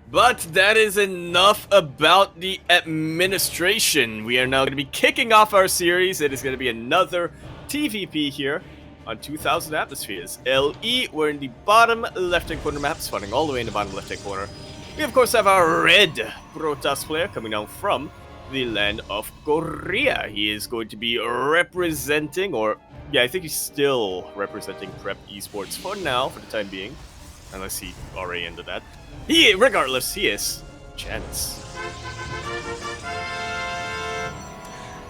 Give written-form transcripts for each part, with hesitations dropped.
But that is enough about the administration. We are now going to be kicking off our series. It is going to be another TVP here on 2000 Atmospheres. LE, we're in the bottom left-hand corner map, spawning all the way in the bottom left-hand corner. We, of course, have our red Protoss player coming down from the land of Korea. He is going to be representing, or, yeah, I think he's still representing Prep Esports for now, for the time being. Unless he already ended that. Regardless, he is Chance.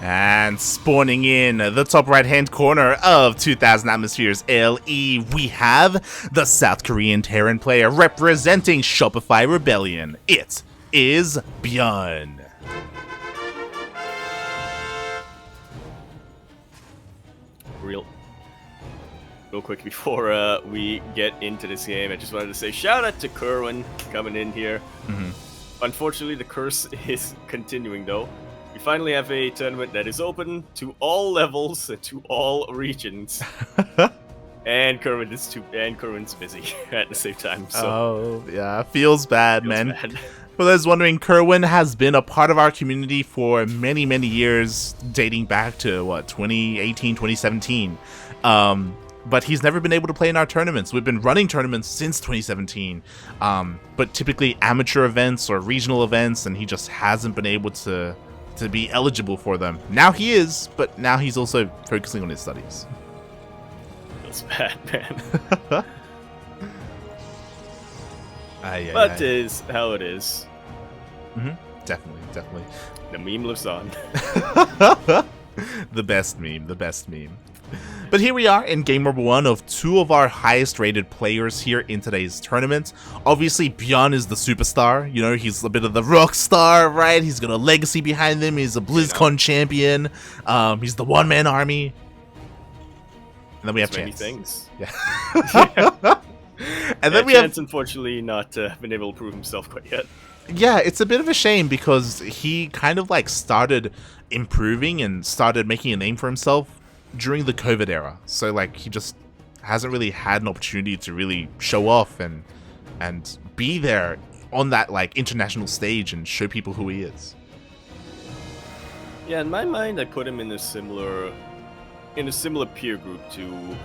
And spawning in the top right-hand corner of 2000 Atmospheres LE, we have the South Korean Terran player representing Shopify Rebellion. It is ByuN. Real quick before we get into this game, I just wanted to say shout out to Kerwin coming in here. Unfortunately, the curse is continuing though. We finally have a tournament that is open to all levels, to all regions. And Kerwin's busy at the same time. So. Oh, yeah, feels bad, man. For those wondering, Kerwin has been a part of our community for many, many years, dating back to, 2018, 2017. But he's never been able to play in our tournaments. We've been running tournaments since 2017, but typically amateur events or regional events, and he just hasn't been able to be eligible for them. Now he is, but now he's also focusing on his studies. Feels bad, man. But it is how it is. Definitely. The meme lives on. The best meme. But here we are in game number 1 of 2 of our highest rated players here in today's tournament. Obviously, ByuN is the superstar. You know, he's a bit of the rock star, right? He's got a legacy behind him. He's a BlizzCon champion. He's the one-man army. And then we have Chance. Many things. Yeah. And then we Chance, unfortunately, not been able to prove himself quite yet. Yeah, it's a bit of a shame because he kind of like started improving and started making a name for himself during the COVID era. So like he just hasn't really had an opportunity to really show off and be there on that like international stage and show people who he is. Yeah, in my mind, I put him in a similar peer group to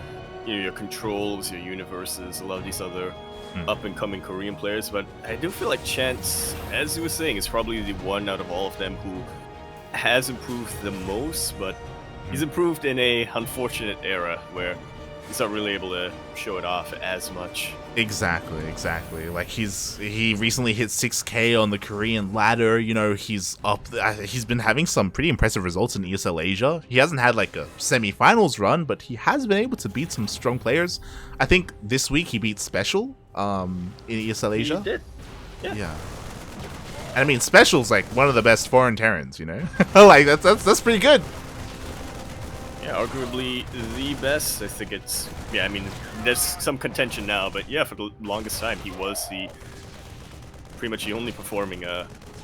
your Controls, your Universes, a lot of these other up-and-coming Korean players. But I do feel like Chance, as he was saying, is probably the one out of all of them who has improved the most, but he's improved in a unfortunate era where he's not really able to show it off as much. Exactly. Like he recently hit 6K on the Korean ladder. You know, he's up. He's been having some pretty impressive results in ESL Asia. He hasn't had like a semi-finals run, but he has been able to beat some strong players. I think this week he beat Special in ESL Asia. He did. Yeah. And I mean, Special's like one of the best foreign Terrans, you know? Like that's pretty good. Yeah, arguably the best. I think it's... Yeah, I mean, there's some contention now, but yeah, for the longest time, he was pretty much the only performing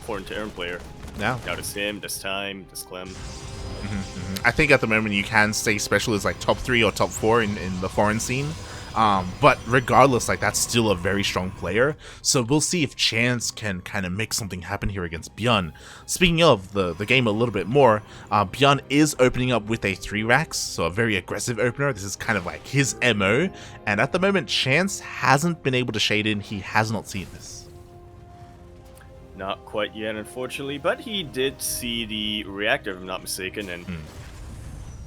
foreign Terran player. Now there's him, there's Time, there's Clem. I think at the moment you can say Special is like top 3 or top 4 in the foreign scene. But regardless, like that's still a very strong player. So we'll see if Chance can kind of make something happen here against ByuN. Speaking of the game a little bit more, ByuN is opening up with a 3-racks, so a very aggressive opener. This is kind of like his MO. And at the moment, Chance hasn't been able to shade in. He has not seen this. Not quite yet, unfortunately, but he did see the reactor, if I'm not mistaken, and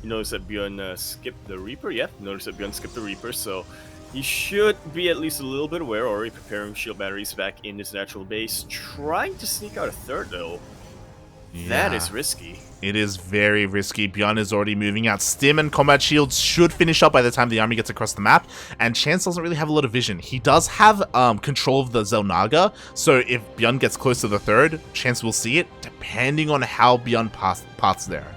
you notice that ByuN skipped the Reaper. Yeah, notice that ByuN skipped the Reaper, so he should be at least a little bit aware, already preparing shield batteries back in his natural base. Trying to sneak out a third, though. Yeah, that is risky. It is very risky. ByuN is already moving out. Stim and combat shields should finish up by the time the army gets across the map, and Chance doesn't really have a lot of vision. He does have control of the Zelnaga, so if ByuN gets close to the third, Chance will see it, depending on how ByuN paths there.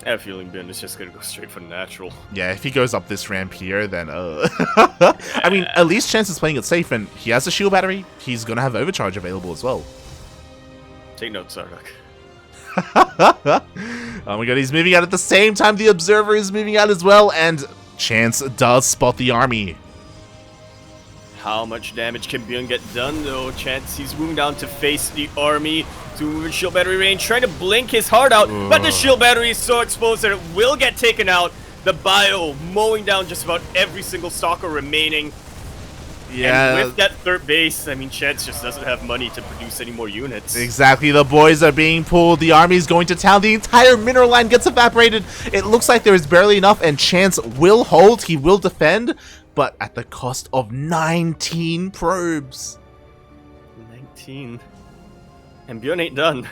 I have a feeling ByuN is just going to go straight for the natural. Yeah, if he goes up this ramp here, then I mean, at least Chance is playing it safe, and he has a shield battery. He's going to have overcharge available as well. Take note, Sardak. Oh my god, he's moving out at the same time the Observer is moving out as well, and Chance does spot the army. How much damage can ByuN get done, though? Chance, he's moving down to face the army. To move in shield battery range, trying to blink his heart out, but the shield battery is so exposed that it will get taken out. The bio mowing down just about every single stalker remaining. Yeah. And with that third base, I mean, Chance just doesn't have money to produce any more units. Exactly. The boys are being pulled. The army's going to town. The entire mineral line gets evaporated. It looks like there is barely enough, and Chance will hold. He will defend, but at the cost of 19 probes. 19. And ByuN ain't done.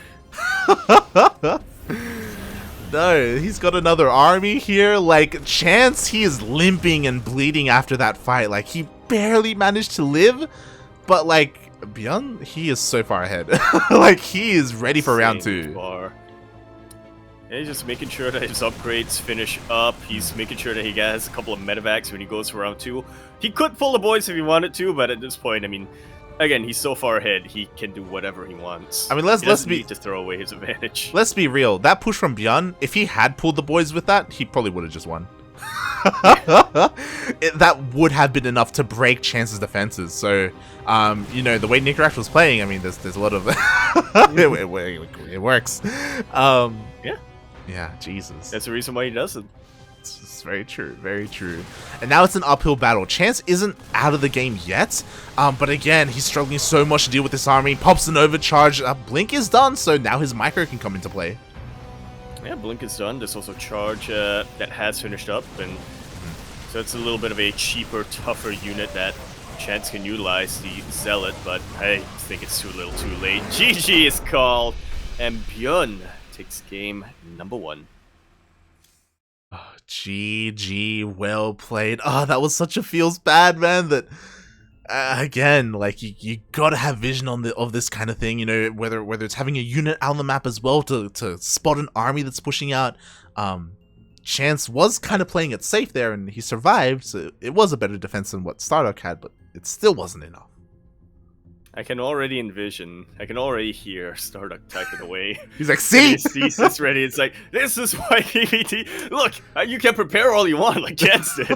No, he's got another army here. Like, Chance, he is limping and bleeding after that fight. Like, he barely managed to live, but like, ByuN, he is so far ahead. Like, he is ready for round 2. Yeah, he's just making sure that his upgrades finish up. He's making sure that he has a couple of medevacs when he goes for round 2. He could pull the boys if he wanted to, but at this point, I mean, again, he's so far ahead, he can do whatever he wants. I mean, let's be need to throw away his advantage. Let's be real. That push from ByuN, if he had pulled the boys with that, he probably would have just won. That would have been enough to break Chance's defenses. So, you know, the way Nicaract was playing, I mean, there's a lot of it works. Yeah, Jesus. That's the reason why he doesn't. It's very true, very true. And now it's an uphill battle. Chance isn't out of the game yet, but again, he's struggling so much to deal with this army. Pops an overcharge. Blink is done, so now his micro can come into play. Yeah, Blink is done. There's also Charge that has finished up, and so it's a little bit of a cheaper, tougher unit that Chance can utilize, the Zealot, but I think it's too little too late. GG is called, and ByuN takes game number 1. Oh, GG, well played. Oh, that was such a feels bad, man, that again, like, you gotta have vision of this kind of thing, you know, whether it's having a unit out on the map as well to spot an army that's pushing out. Chance was kind of playing it safe there, and he survived, so it was a better defense than what Stardock had, but it still wasn't enough. I can already hear Starduck typing away. He's like, see? His thesis ready. It's like, this is why PvT. Look, you can prepare all you want, like Chance did.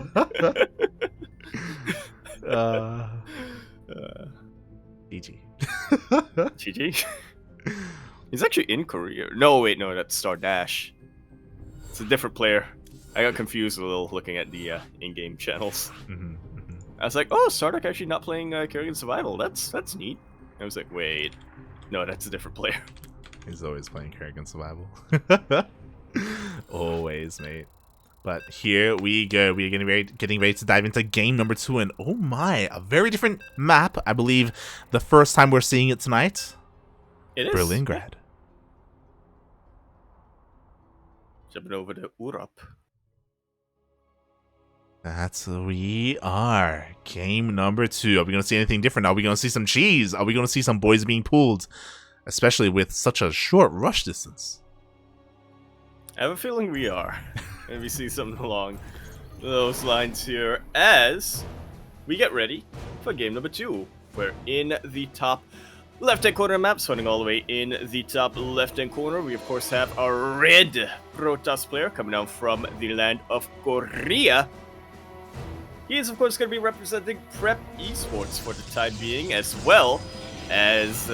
GG. GG? He's actually in Korea. No, wait, no, that's Star Dash. It's a different player. I got confused a little looking at the in-game channels. I was like, oh, Starduck actually not playing Kerrigan Survival. That's neat. I was like, wait, no, that's a different player. He's always playing Kerrigan Survival. Always, mate. But here we go. We are getting ready to dive into game number 2, and oh my, a very different map. I believe the first time we're seeing it tonight. It is. Berlingrad. Jumping over to Europe. That's who we are. Game number 2. Are we going to see anything different? Are we going to see some cheese? Are we going to see some boys being pulled? Especially with such a short rush distance. I have a feeling we are. Maybe see something along those lines here as we get ready for game number 2. We're in the top left-hand corner of the map, swinging all the way in the top left-hand corner. We, of course, have our red Protoss player coming down from the land of Korea. He is, of course, going to be representing Prep Esports for the time being, as well as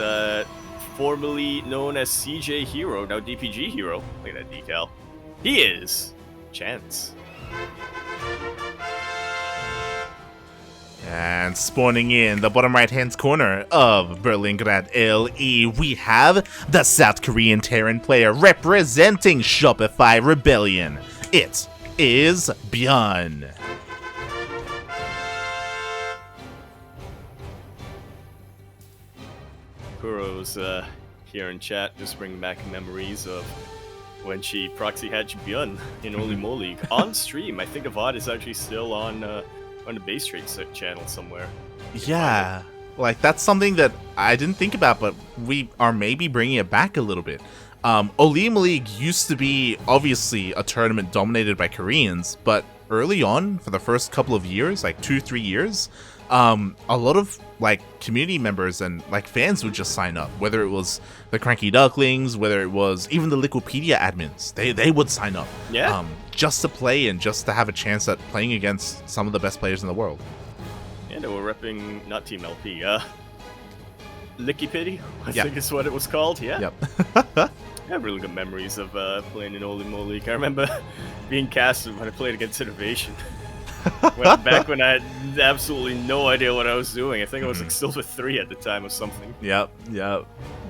formerly known as CJ Hero, now DPG Hero. Look at that decal. He is Chance. And spawning in the bottom right-hand corner of Berlingrad LE, we have the South Korean Terran player representing Shopify Rebellion. It is ByuN. Kuro's here in chat, just bringing back memories of when she proxy hatched ByuN in Holy Moly on stream. I think the VOD is actually still on the Base Trade channel somewhere. Yeah, like that's something that I didn't think about, but we are maybe bringing it back a little bit. Holy Moly used to be obviously a tournament dominated by Koreans, but early on, for the first couple of years, like 2-3 years, a lot of like community members and like fans would just sign up, whether it was the Cranky Ducklings, whether it was even the Liquipedia admins, they would sign up, just to play and just to have a chance at playing against some of the best players in the world. And we're repping, not Team LP, Licky Pity, I Yep. think is what it was called, yeah. Yep. I have really good memories of playing in Holy Moly. I remember being casted when I played against Innovation. Back when I had absolutely no idea what I was doing. I think I was like Silver 3 at the time or something. Yep.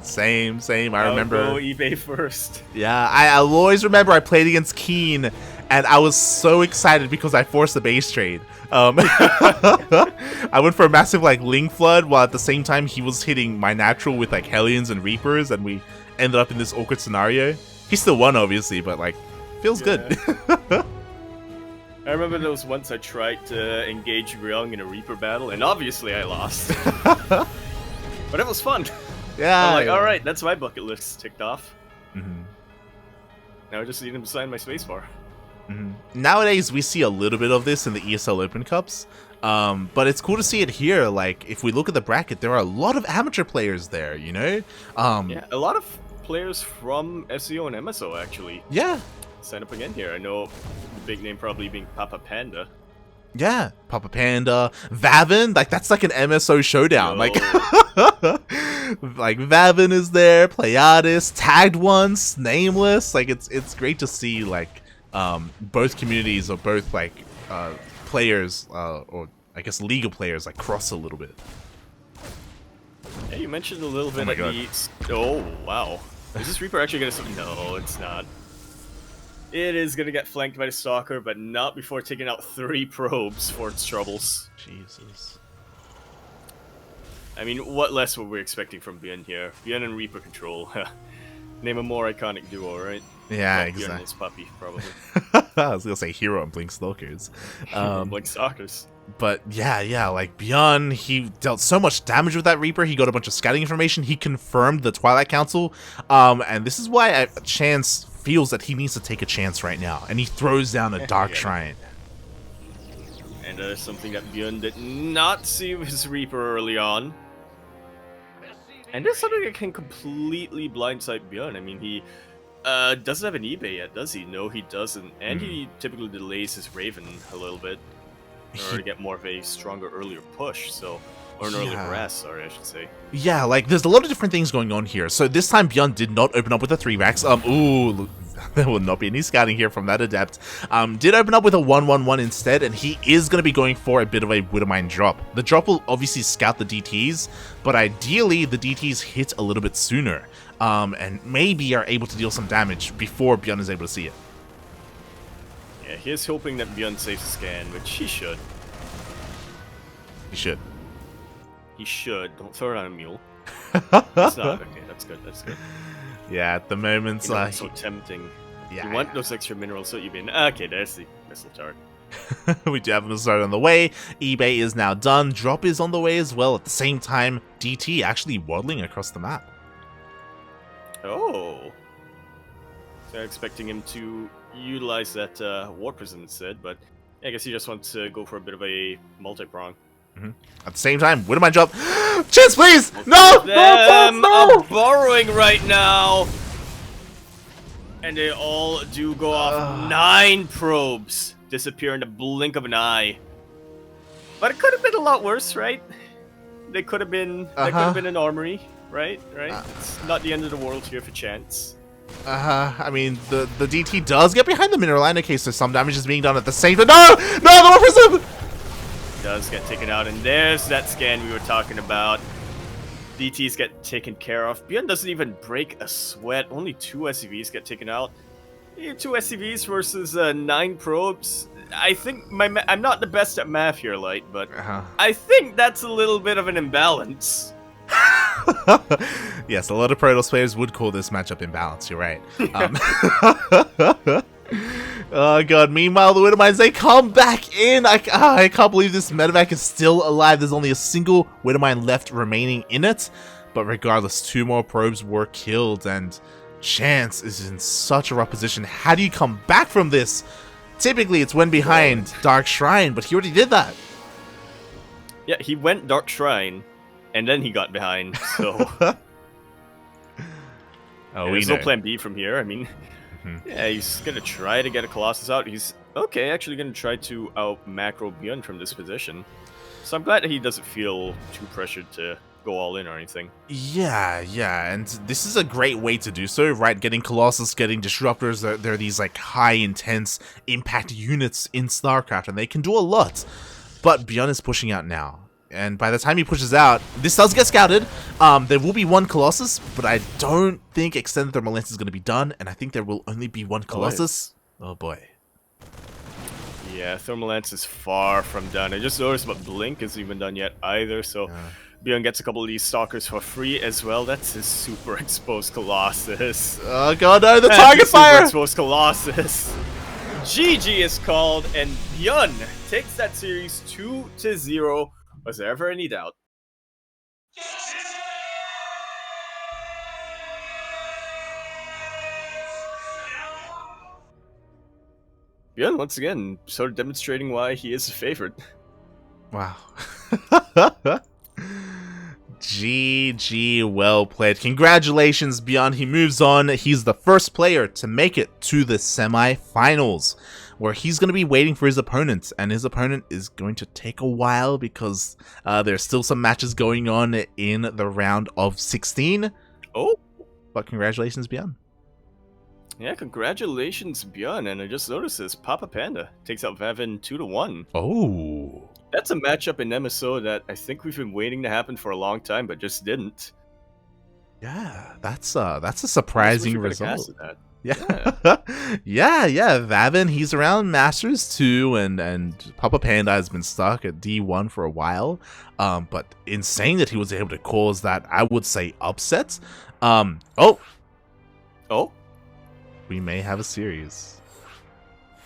Same. I remember. I'll go eBay first. Yeah, I'll always remember I played against Keen, and I was so excited because I forced the base trade. I went for a massive like Ling Flood, while at the same time he was hitting my natural with like Hellions and Reapers, and we ended up in this awkward scenario. He still won, obviously, but like, feels good. I remember there was once I tried to engage ByuN in a Reaper battle, and obviously I lost. But it was fun. Yeah. I'm like, alright, that's my bucket list ticked off. Now I just need him to sign my spacebar. Nowadays, we see a little bit of this in the ESL Open Cups, but it's cool to see it here. Like, if we look at the bracket, there are a lot of amateur players there, you know? Yeah, a lot of players from SEO and MSO, actually. Yeah. Sign up again here. I know the big name probably being Papa Panda. Yeah, Papa Panda, Vavin, like that's like an MSO showdown. Like, like Vavin is there, Pleiades, tagged ones, Nameless. Like it's great to see like both communities or both like players or I guess legal players like cross a little bit. Yeah, you mentioned a little bit of the. Oh wow, is this Reaper actually gonna? No, it's not. It is gonna get flanked by the Stalker, but not before taking out 3 probes for its troubles. Jesus. I mean, what less were we expecting from ByuN here? ByuN and Reaper control. Name a more iconic duo, right? Yeah, well, exactly. ByuN is Puppy, probably. I was gonna say Hero and Blink Stalkers. Blink Stalkers. But yeah, like ByuN, he dealt so much damage with that Reaper. He got a bunch of scouting information. He confirmed the Twilight Council, and this is why Chance feels that he needs to take a chance right now, and he throws down a Dark Shrine. And that is something that ByuN did not see with his Reaper early on. And it's something that can completely blindside ByuN. I mean, he doesn't have an eBay yet, does he? No, he doesn't. And he typically delays his Raven a little bit in order to get more of a stronger, earlier push, so... Or an earlier harass, sorry, I should say. Yeah, like, there's a lot of different things going on here. So this time, ByuN did not open up with a 3-racks. Ooh, there will not be any scouting here from that Adept. Did open up with a 1-1-1 instead, and he is going to be going for a bit of a Widowmine drop. The drop will obviously scout the DTs, but ideally, the DTs hit a little bit sooner, and maybe are able to deal some damage before ByuN is able to see it. Yeah, he is hoping that ByuN saves a scan, which he should. He should. He should. Don't throw it on a mule. It's not. Okay, that's good. That's good. Yeah, at the moment, you know, it's so tempting. Yeah, you want those extra minerals, so you've been okay. There's the missile turret. We do have a missile turret on the way. eBay is now done. Drop is on the way as well. At the same time, DT actually waddling across the map. Oh, so I'm expecting him to utilize that war prison instead, but I guess he just wants to go for a bit of a multi-prong. At the same time, Widowmine drop. Chance, please! No! No! Borrowing right now! And they all do go off. 9 probes disappear in the blink of an eye. But it could have been a lot worse, right? They could have been. That could have been an armory, right? It's not the end of the world here for Chance. I mean, the DT does get behind the mineral line in case there's some damage is being done at the same time. No! No! The war prison! Does get taken out, and there's that scan we were talking about. DTs get taken care of. ByuN doesn't even break a sweat. Only 2 SCVs get taken out. 2 SCVs versus 9 probes. I think I'm not the best at math here, Light, but I think that's a little bit of an imbalance. Yes, a lot of Protoss players would call this matchup imbalanced. You're right. Oh god, meanwhile the Widowmines, they come back in. I can't believe this medevac is still alive. There's only a single Widowmine left remaining in it, but regardless, 2 more probes were killed, and Chance is in such a rough position. How do you come back from this? Typically it's when behind Dark Shrine, but he already did that. Yeah, he went Dark Shrine, and then he got behind, so... There's no plan B from here, I mean... Yeah, he's gonna try to get a Colossus out. He's actually gonna try to out macro ByuN from this position. So I'm glad that he doesn't feel too pressured to go all in or anything. Yeah, and this is a great way to do so, right? Getting Colossus, getting Disruptors, they're these like high intense impact units in StarCraft, and they can do a lot. But ByuN is pushing out now. And by the time he pushes out, this does get scouted. There will be one Colossus, but I don't think Extended Thermal Lance is going to be done, and I think there will only be one Colossus. Oh boy. Yeah, Thermal Lance is far from done. I just noticed, but Blink isn't even done yet either, so ByuN gets a couple of these Stalkers for free as well. That's his super exposed Colossus. Oh god, no, the target fire! Super exposed Colossus. GG is called, and ByuN takes that series 2-0. Was there ever any doubt? ByuN once again sort of demonstrating why he is a favorite. Wow. GG, well played. Congratulations, ByuN. He moves on. He's the first player to make it to the semi-finals, where he's going to be waiting for his opponent, and his opponent is going to take a while because there's still some matches going on in the round of 16. Oh. But congratulations, ByuN. Yeah, congratulations, ByuN. And I just noticed this. Papa Panda takes out Vavin 2-1. Oh. That's a matchup in MSO that I think we've been waiting to happen for a long time, but just didn't. Yeah, that's a surprising result. Yeah. yeah. Vavin, he's around Masters too, and Papa Panda has been stuck at D1 for a while. But insane that he was able to cause that, I would say, upset. Oh. Oh. We may have a series.